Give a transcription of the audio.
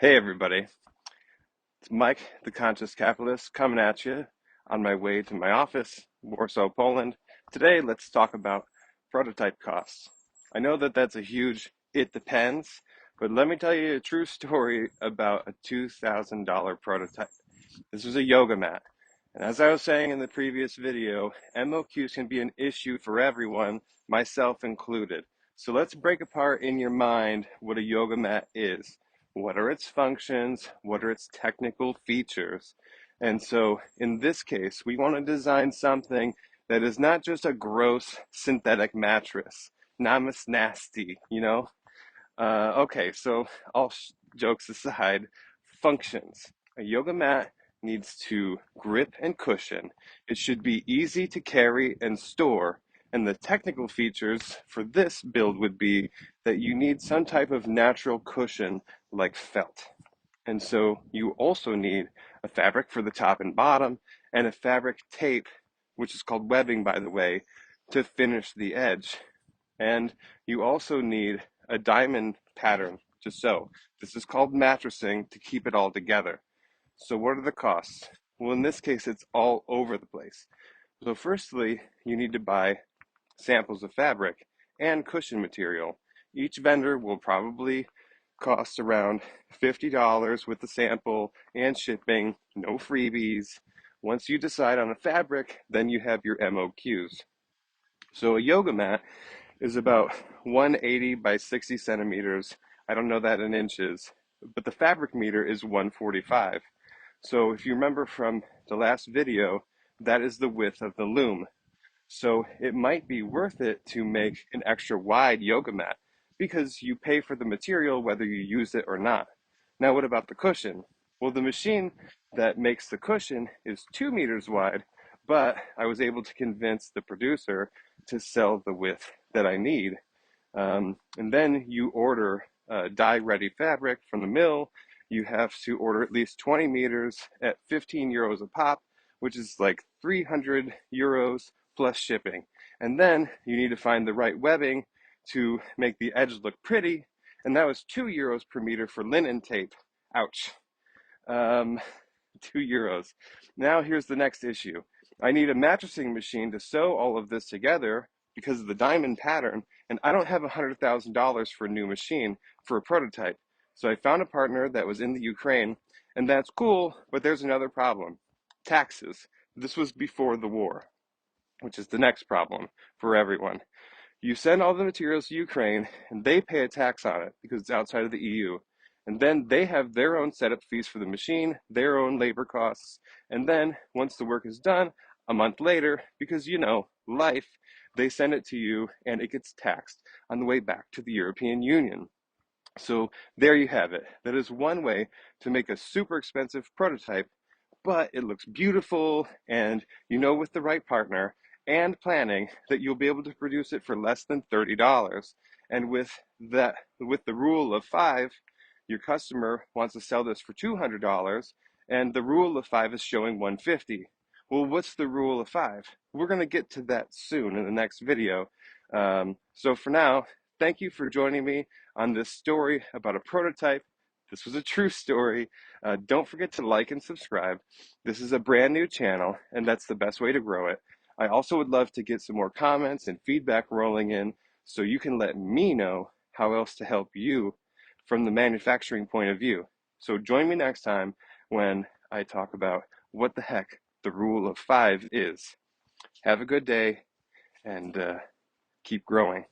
Hey everybody, it's Mike, the Conscious Capitalist, coming at you on my way to my office, Warsaw, Poland. Today, let's talk about prototype costs. I know that that's a huge it depends, but let me tell you a true story about a $2,000 prototype. This was a yoga mat. And as I was saying in the previous video, MOQs can be an issue for everyone, myself included. So let's break apart in your mind what a yoga mat is. What are its functions? What are its technical features? And so in this case, we want to design something that is not just a gross synthetic mattress. Namaste nasty, you know? Okay, so all jokes aside, functions. A yoga mat needs to grip and cushion. It should be easy to carry and store. And the technical features for this build would be that you need some type of natural cushion like felt. And so you also need a fabric for the top and bottom and a fabric tape, which is called webbing, by the way, to finish the edge. And you also need a diamond pattern to sew. This is called mattressing to keep it all together. So what are the costs? Well, in this case, it's all over the place. So firstly, you need to buy samples of fabric and cushion material. Each vendor will probably cost around $50 with the sample and shipping, no freebies. Once you decide on a fabric, then you have your MOQs. So a yoga mat is about 180 by 60 centimeters. I don't know that in inches, but the fabric meter is 145. So if you remember from the last video, that is the width of the loom. So it might be worth it to make an extra wide yoga mat because you pay for the material whether you use it or not. Now, what about the cushion? Well, the machine that makes the cushion is 2 meters wide, but I was able to convince the producer to sell the width that I need. And then you order dye-ready fabric from the mill. You have to order at least 20 meters at 15 euros a pop, which is like 300 euros plus shipping. And then you need to find the right webbing to make the edge look pretty. And that was 2 euros per meter for linen tape. Ouch. Um, 2 euros. Now here's the next issue. I need a mattressing machine to sew all of this together because of the diamond pattern, and I don't have $100,000 for a new machine for a prototype. So I found a partner that was in the Ukraine, and that's cool, but there's another problem. Taxes. This was before the war, which is the next problem for everyone. You send all the materials to Ukraine, and they pay a tax on it because it's outside of the EU. And then they have their own setup fees for the machine, their own labor costs. And then once the work is done, a month later, because you know, life, they send it to you and it gets taxed on the way back to the European Union. So there you have it. That is one way to make a super expensive prototype, but it looks beautiful, and you know, with the right partner and planning, that you'll be able to produce it for less than $30. And with the rule of five, your customer wants to sell this for $200, and the rule of five is showing 150. Well, what's the rule of five? We're going to get to that soon in the next video. So for now, thank you for joining me on this story about a prototype. This was a true story. Don't forget to like and subscribe. This is a brand new channel, and that's the best way to grow it. I also would love to get some more comments and feedback rolling in so you can let me know how else to help you from the manufacturing point of view. So join me next time when I talk about what the heck the rule of five is. Have a good day and keep growing.